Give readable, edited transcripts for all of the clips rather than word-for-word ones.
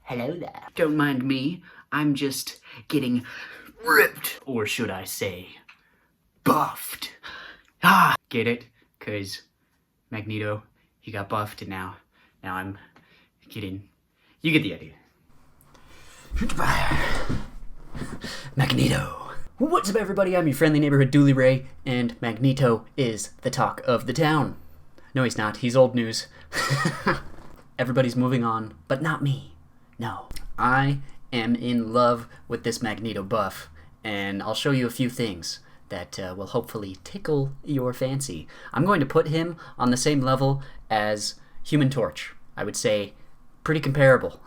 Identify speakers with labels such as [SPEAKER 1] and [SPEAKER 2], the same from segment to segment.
[SPEAKER 1] Hello there. Don't mind me, I'm just getting ripped, or should I say, buffed. Get it? Cause Magneto, he got buffed and now I'm getting, you get the idea. Magneto. What's up everybody, I'm your friendly neighborhood Dooley Ray, and Magneto is the talk of the town. No, he's not, he's old news. Everybody's moving on, but not me. No, I am in love with this Magneto buff, and I'll show you a few things that will hopefully tickle your fancy. I'm going to put him on the same level as Human Torch. I would say pretty comparable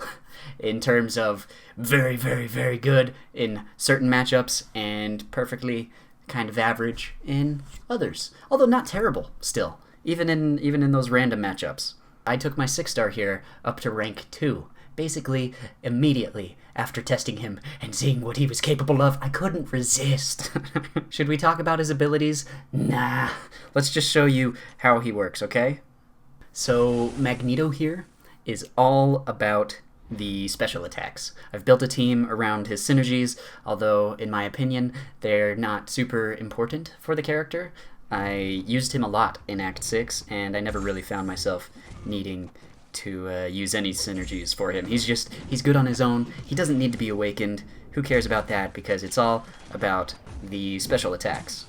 [SPEAKER 1] in terms of very, very, very good in certain matchups and perfectly kind of average in others. Although not terrible still, even in those random matchups. I took my 6-star here up to rank 2. Basically, immediately after testing him and seeing what he was capable of, I couldn't resist. Should we talk about his abilities? Nah. Let's just show you how he works, okay? So, Magneto here is all about the special attacks. I've built a team around his synergies, although, in my opinion, they're not super important for the character. I used him a lot in Act 6, and I never really found myself needing to use any synergies for him. He's good on his own. He doesn't need to be awakened. Who cares about that? Because it's all about the special attacks.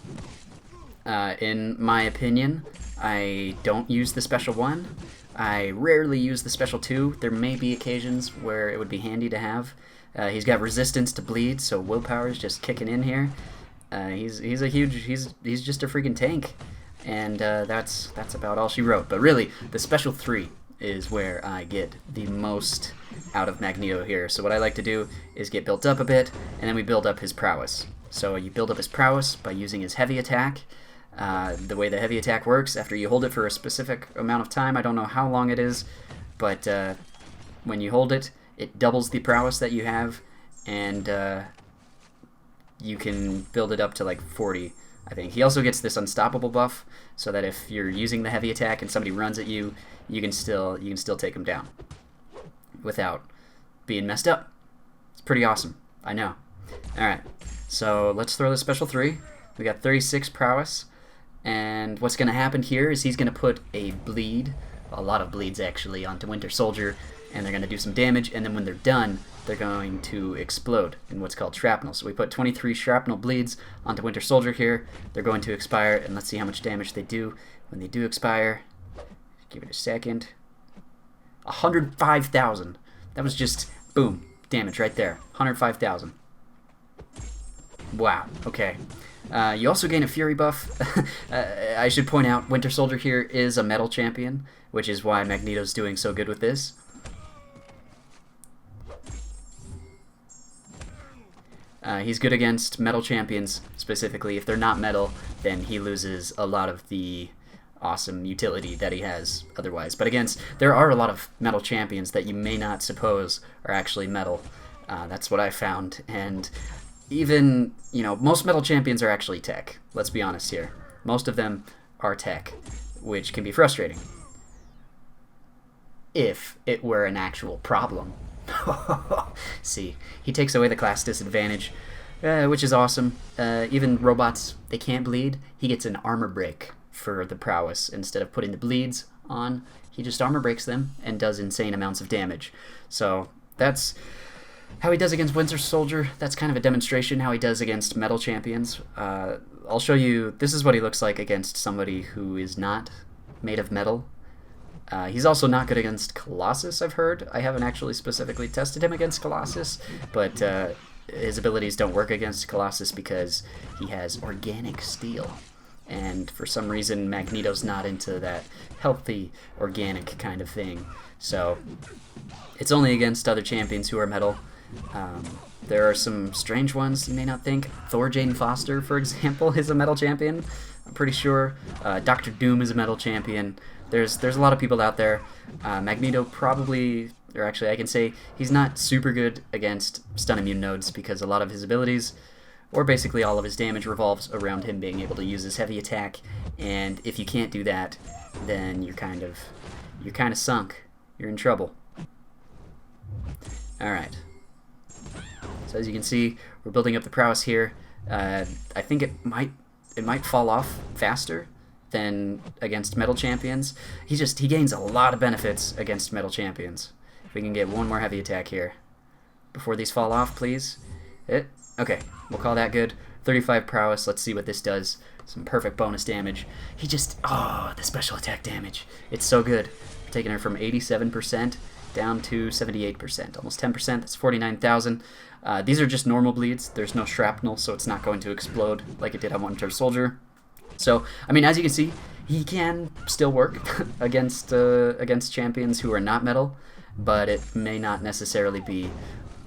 [SPEAKER 1] In my opinion, I don't use the special 1. I rarely use the special 2. There may be occasions where it would be handy to have. He's got resistance to bleed, so willpower is just kicking in here. He's just a freaking tank, and that's about all she wrote. But really, the special 3 is where I get the most out of Magneto here. So what I like to do is get built up a bit, and then we build up his prowess. So you build up his prowess by using his heavy attack. The way the heavy attack works, after you hold it for a specific amount of time, I don't know how long it is, but when you hold it, it doubles the prowess that you have, and you can build it up to like 40, I think. He also gets this unstoppable buff, so that if you're using the heavy attack and somebody runs at you, you can still take him down without being messed up. It's pretty awesome, I know. Alright, so let's throw the special 3. We got 36 prowess, and what's going to happen here is he's going to put a bleed, a lot of bleeds actually, onto Winter Soldier, and they're going to do some damage, and then when they're done, they're going to explode in what's called shrapnel. So we put 23 shrapnel bleeds onto Winter Soldier here. They're going to expire, and let's see how much damage they do when they do expire. Give it a second. 105,000. That was just, boom, damage right there. 105,000. Wow, okay. You also gain a Fury buff. I should point out, Winter Soldier here is a metal champion, which is why Magneto's doing so good with this. He's good against metal champions, specifically. If they're not metal, then he loses a lot of the awesome utility that he has otherwise. But there are a lot of metal champions that you may not suppose are actually metal. That's what I found. And even, most metal champions are actually tech. Let's be honest here. Most of them are tech, which can be frustrating. If it were an actual problem. See, he takes away the class disadvantage, which is awesome. Even robots, they can't bleed. He gets an armor break for the prowess. Instead of putting the bleeds on, he just armor breaks them and does insane amounts of damage. So that's how he does against Winter Soldier. That's kind of a demonstration how he does against metal champions. I'll show you, this is what he looks like against somebody who is not made of metal. He's also not good against Colossus, I've heard. I haven't actually specifically tested him against Colossus, but his abilities don't work against Colossus because he has organic steel. And for some reason, Magneto's not into that healthy, organic kind of thing. So it's only against other champions who are metal. There are some strange ones you may not think. Thor Jane Foster, for example, is a metal champion. I'm pretty sure. Dr. Doom is a metal champion. There's a lot of people out there. Magneto probably, or actually I can say he's not super good against stun immune nodes because a lot of his abilities, or basically all of his damage, revolves around him being able to use his heavy attack. And if you can't do that, then you're kind of sunk. You're in trouble. Alright. So as you can see, we're building up the prowess here. I think it might fall off faster than against metal champions. He gains a lot of benefits against metal champions. If we can get one more heavy attack here before these fall off, please. Okay, we'll call that good. 35 prowess. Let's see what this does. Some perfect bonus damage. The special attack damage. It's so good. Taking her from 87% down to 78%. Almost 10%. That's 49,000. These are just normal bleeds. There's no shrapnel, so it's not going to explode like it did on Winter Soldier. So, I mean, as you can see, he can still work against champions who are not metal, but it may not necessarily be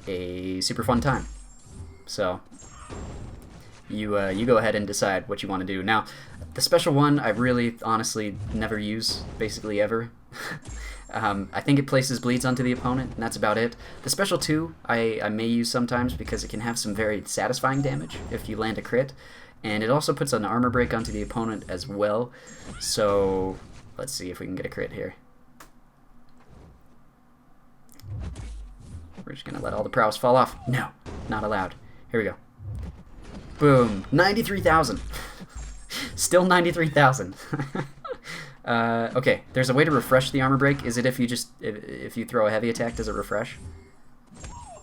[SPEAKER 1] a super fun time. So, you go ahead and decide what you want to do. Now, the special one I really, honestly, never use, basically ever. I think it places bleeds onto the opponent, and that's about it. The special 2 I may use sometimes because it can have some very satisfying damage if you land a crit. And it also puts an armor break onto the opponent as well. So let's see if we can get a crit here. We're just going to let all the prowess fall off. No, not allowed. Here we go. Boom. 93,000. Still 93,000. Okay, there's a way to refresh the armor break. Is it if you throw a heavy attack, does it refresh?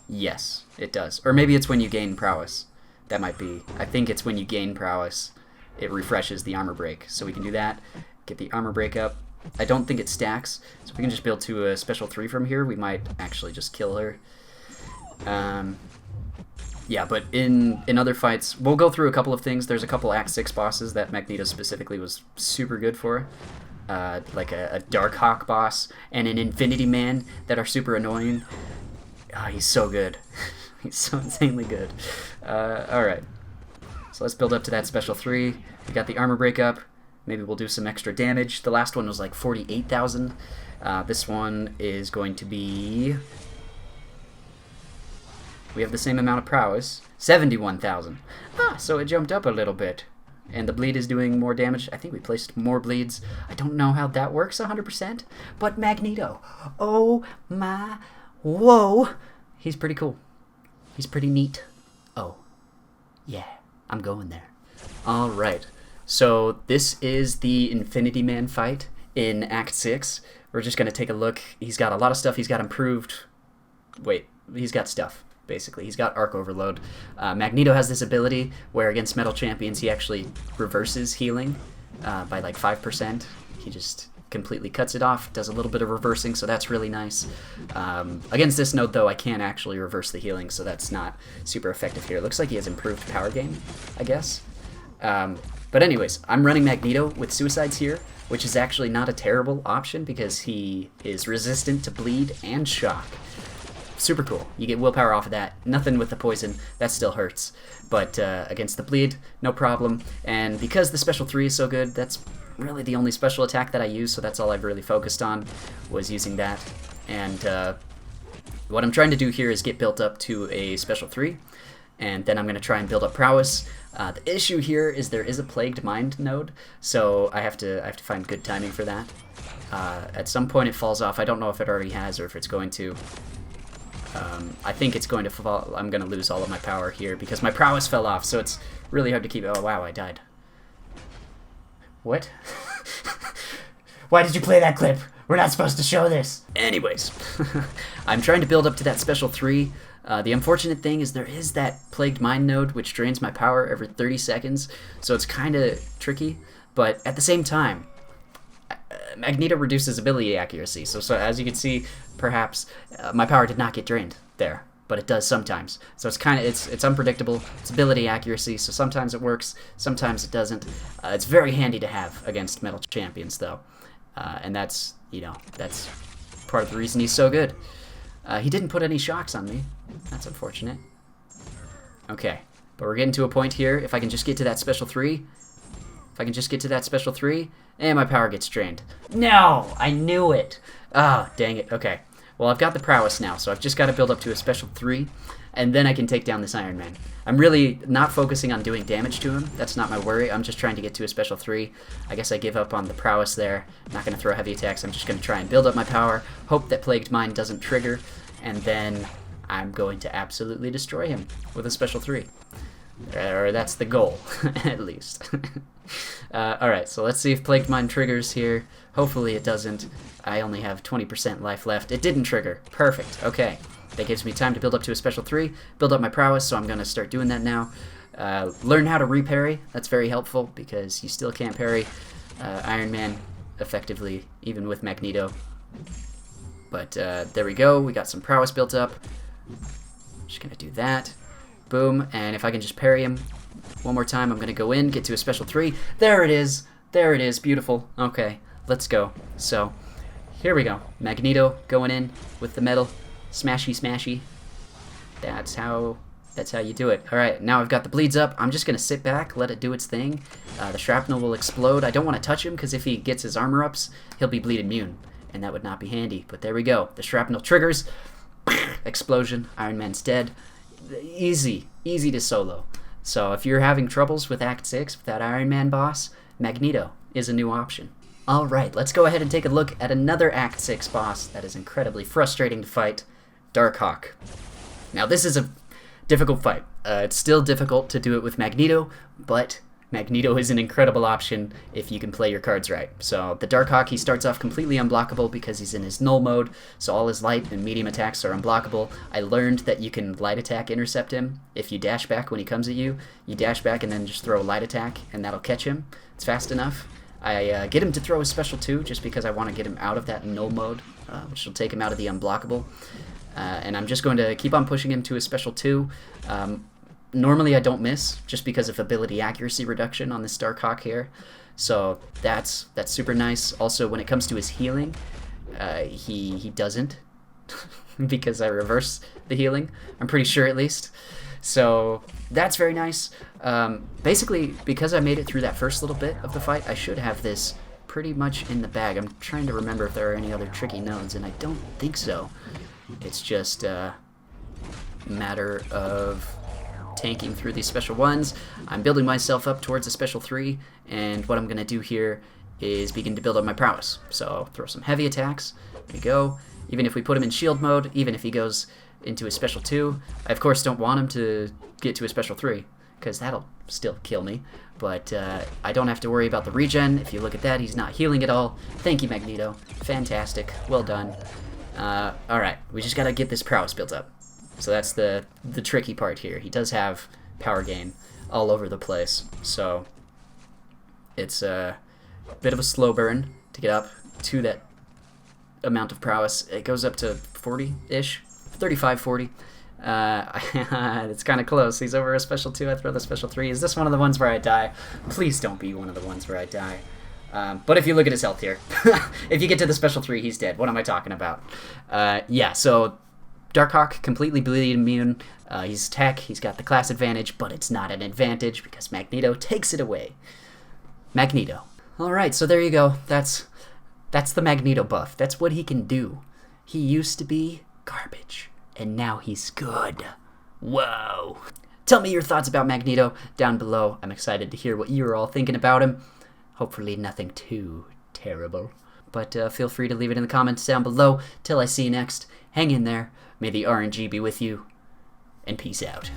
[SPEAKER 1] Yes, it does. Or maybe it's when you gain prowess. That might be. I think it's when you gain prowess, it refreshes the armor break. So we can do that. Get the armor break up. I don't think it stacks, so we can just build to a special 3 from here. We might actually just kill her. Yeah, but in other fights, we'll go through a couple of things. There's a couple Act 6 bosses that Magneto specifically was super good for. Like a Darkhawk boss and an Infinity Man that are super annoying. Oh, he's so good. He's so insanely good. Alright. So let's build up to that special 3. We got the armor break up. Maybe we'll do some extra damage. The last one was like 48,000. This one is going to be... We have the same amount of prowess. 71,000. So it jumped up a little bit. And the bleed is doing more damage. I think we placed more bleeds. I don't know how that works 100%. But Magneto. Oh my... Whoa! He's pretty cool. He's pretty neat. Oh. Yeah. I'm going there. Alright. So this is the Infinity Man fight in Act 6. We're just going to take a look. He's got a lot of stuff. He's got improved... Wait. He's got stuff, basically. He's got Arc Overload. Magneto has this ability where against metal champions he actually reverses healing by like 5%. He just completely cuts it off, does a little bit of reversing, so that's really nice. Against this node, though, I can't actually reverse the healing, so that's not super effective here. It looks like he has improved power gain, I guess. But anyways, I'm running Magneto with Suicides here, which is actually not a terrible option because he is resistant to bleed and shock. Super cool. You get willpower off of that. Nothing with the poison. That still hurts. But against the bleed, no problem. And because the special 3 is so good, that's really the only special attack that I use, so that's all I've really focused on, was using that. And what I'm trying to do here is get built up to a special 3, and then I'm going to try and build up prowess. The issue here is there is a Plagued Mind node, so I have to find good timing for that. At some point it falls off. I don't know if it already has or if it's going to. I think it's going to fall. I'm going to lose all of my power here because my prowess fell off, so it's really hard to keep. Oh wow, I died. What? Why did you play that clip? We're not supposed to show this. Anyways, I'm trying to build up to that special 3. The unfortunate thing is there is that Plagued Mind node, which drains my power every 30 seconds, so it's kind of tricky. But at the same time, Magneto reduces ability accuracy, so as you can see, perhaps my power did not get drained there, but it does sometimes. So it's kind of it's unpredictable. It's ability accuracy, so sometimes it works, sometimes it doesn't. It's very handy to have against metal champions, though, and that's that's part of the reason he's so good. He didn't put any shocks on me. That's unfortunate. Okay, but we're getting to a point here. If I can just get to that special 3. If I can just get to that special 3, and my power gets drained. No! I knew it! Ah, oh, dang it. Okay. Well, I've got the prowess now, so I've just got to build up to a special 3, and then I can take down this Iron Man. I'm really not focusing on doing damage to him. That's not my worry. I'm just trying to get to a special 3. I guess I give up on the prowess there. I'm not going to throw heavy attacks. I'm just going to try and build up my power, hope that Plagued Mind doesn't trigger, and then I'm going to absolutely destroy him with a special 3. Or that's the goal, at least. Alright, so let's see if Plagued Mind triggers here. Hopefully it doesn't. I only have 20% life left. It didn't trigger. Perfect. Okay. That gives me time to build up to a special 3, build up my prowess, so I'm going to start doing that now. Learn how to reparry. That's very helpful, because you still can't parry Iron Man effectively, even with Magneto. But there we go. We got some prowess built up. Just going to do that. Boom. And if I can just parry him one more time, I'm going to go in, get to a special 3. There it is. There it is. Beautiful. Okay, let's go. So here we go. Magneto going in with the metal. Smashy, smashy. That's how you do it. Alright, now I've got the bleeds up. I'm just going to sit back, let it do its thing. The shrapnel will explode. I don't want to touch him, because if he gets his armor ups, he'll be bleed immune. And that would not be handy. But there we go. The shrapnel triggers. Explosion. Iron Man's dead. Easy. Easy to solo. So if you're having troubles with Act 6 with that Iron Man boss, Magneto is a new option. Alright, let's go ahead and take a look at another Act 6 boss that is incredibly frustrating to fight. Darkhawk. Now this is a difficult fight. It's still difficult to do it with Magneto, but Magneto is an incredible option if you can play your cards right. So the Darkhawk, he starts off completely unblockable because he's in his null mode, so all his light and medium attacks are unblockable. I learned that you can light attack intercept him. If you dash back when he comes at you, you dash back and then just throw a light attack, and that'll catch him. It's fast enough. I get him to throw a special 2 just because I want to get him out of that null mode, which will take him out of the unblockable. And I'm just going to keep on pushing him to a special 2. Normally I don't miss, just because of ability accuracy reduction on this Darkhawk here. So that's super nice. Also, when it comes to his healing, he doesn't, because I reverse the healing. I'm pretty sure, at least. So that's very nice. Basically, because I made it through that first little bit of the fight, I should have this pretty much in the bag. I'm trying to remember if there are any other tricky nodes, and I don't think so. It's just a matter of tanking through these special 1s. I'm building myself up towards a special 3, and what I'm going to do here is begin to build up my prowess. So I'll throw some heavy attacks. There we go. Even if we put him in shield mode, even if he goes into a special 2, I of course don't want him to get to a special 3, because that'll still kill me. But I don't have to worry about the regen. If you look at that, he's not healing at all. Thank you, Magneto. Fantastic. Well done. Alright, we just gotta get this prowess built up. So that's the tricky part here. He does have power gain all over the place, so it's a bit of a slow burn to get up to that amount of prowess. It goes up to 40-ish, 35, 40. It's kind of close. He's over a special 2. I throw the special 3. Is this one of the ones where I die? Please don't be one of the ones where I die. But if you look at his health here, if you get to the special 3, he's dead. What am I talking about? Yeah, so Darkhawk, completely bleed immune. He's tech, he's got the class advantage, but it's not an advantage because Magneto takes it away. Magneto. Alright, so there you go. That's the Magneto buff. That's what he can do. He used to be garbage, and now he's good. Whoa. Tell me your thoughts about Magneto down below. I'm excited to hear what you're all thinking about him. Hopefully nothing too terrible. But feel free to leave it in the comments down below. Till I see you next, hang in there. May the RNG be with you, and peace out.